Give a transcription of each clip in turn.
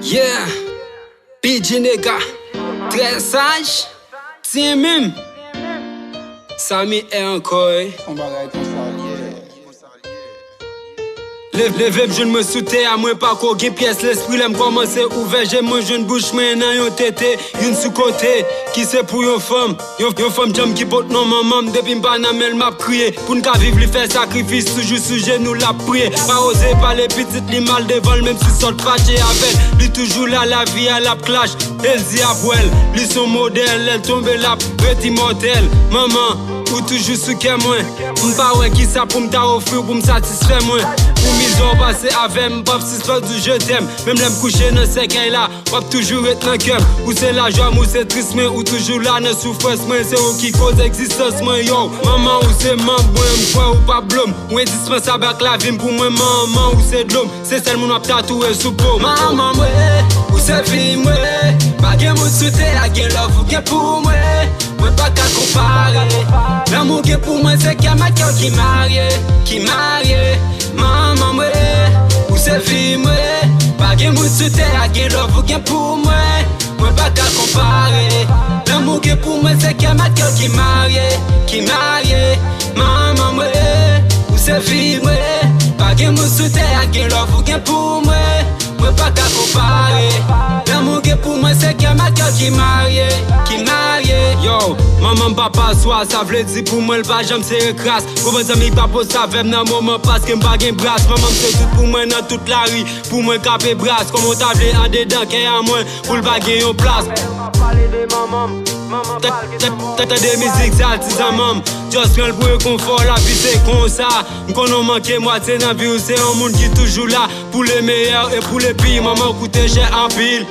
Yeah, PJ nègre, très sage, tiens même. Samy est encore. Lève je me soute à moi pas qu'on gagne pièce l'esprit l'aime commencer ouvert j'ai mon jeune bouche mais nan yon tété une sous côté qui c'est pour yon femme jam qui porte non maman depuis m'pa nan elle m'a crié pour n'ka vivre lui faire sacrifice toujours sous genou la prier pas oser parler petite li mal devant même si sort fâché avec lui toujours là la vie à la clash elle dit à poil lui son modèle elle tombe la petit mortel maman ou toujours sous qu'est moi m'pa ouais qui ça pour m'ta offrir pour me satisfaire moi pour m'ison passer avec m'pap si c'est du je t'aime même l'aime coucher dans ce qu'elle là pap toujours être dans cœur ou c'est la joie ou c'est triste mais ou toujours là dans souffrance moi c'est où qui cause existence moi yo maman ou c'est maman moi ou pas blum ou indispensable avec la vie pour moi maman ou c'est de l'homme c'est celle mon ap tatoué sous peau maman moi ou c'est vie moi pas gen moun sou terre a gen love ou gen pour moi moi pas qu'à comparer l'amour gen pour moi c'est qu'il y a ma cœur qui marie maman moi ou c'est vie moi pas gen moun sou terre a gen love ou gen pour moi moi pas qu'à comparer l'amour gen pour moi c'est qu'il y a ma cœur qui marie maman moi ou c'est vie moi pas gen moun sou terre a gen love ou gen pour moi moi pas qu'à comparer l'amour que pour moi c'est qu'il y a ma cœur qui marie yo maman papa soit ça veut dire pour moi le va jamais c'est crasse comment ça mi pas pour ça fait dans moment parce que m'pas gen brasse maman c'est tout pour moi dans toute la rue pour moi caper brasse comment t'as vle en dedans qu'il y a moins pour le pas gen yon place parler de maman t'as des musiques artisans maman just prends le pour confort la vie c'est comme ça m'konn manquer moitié dans vie c'est un monde qui toujours là pour les meilleurs et pour les pires maman coûte cher en pile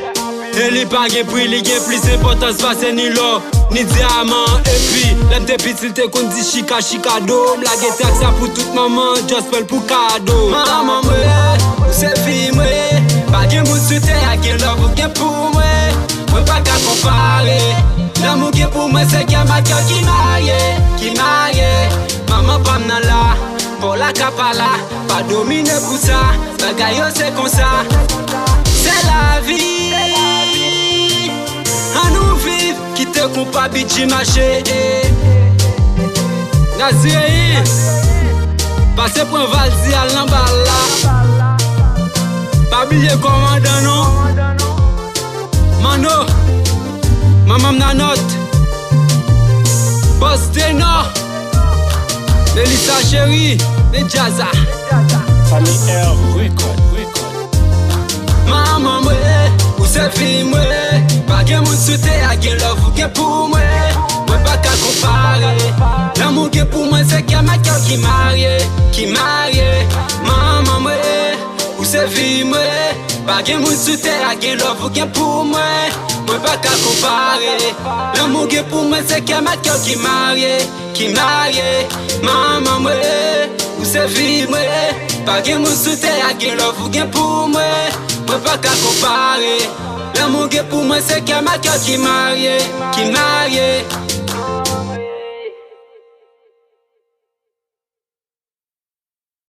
et li pa gen prix, li gen plus importance pas c'est ni l'or, ni diamant et puis, l'aime te petit te kon di chica dôme la gen taxe pour toute maman, just pel pour cadeau maman moi, c'est vie moi pas gen moun sou terre a gen love ou gen pour moi moi pas qu'à comparer l'amour gen pour moi c'est qu'il y a ma cœur qui marie maman pas m'nan là pour la kapala pas dominer pour ça bagay yo c'est comme ça c'est la vie à nous vivre qui te compas bitch marché Naziré passez pour un valzi à l'emballa pas oublier commandant non Mano maman m'nanote Boss Tenor Melissa chérie et Jazza Samy R record maman moi ou c'est fille moi pas gen moun sou terre a gen love ou gen pour moi moi pas qu'à comparer l'amour gen pour moi c'est qu'il y a ma cœur qui marie maman moi ou c'est fille moi pas gen moun sou terre a gen love ou gen pour moi moi pas qu'à comparer l'amour gen pour moi c'est qu'il y a ma cœur qui marie maman moi ou c'est fille moi pas gen moun sou terre a gen love ou gen pour moi moi pas qu'à comparer l'amour que pour moi c'est qu'il y a ma cœur qui marie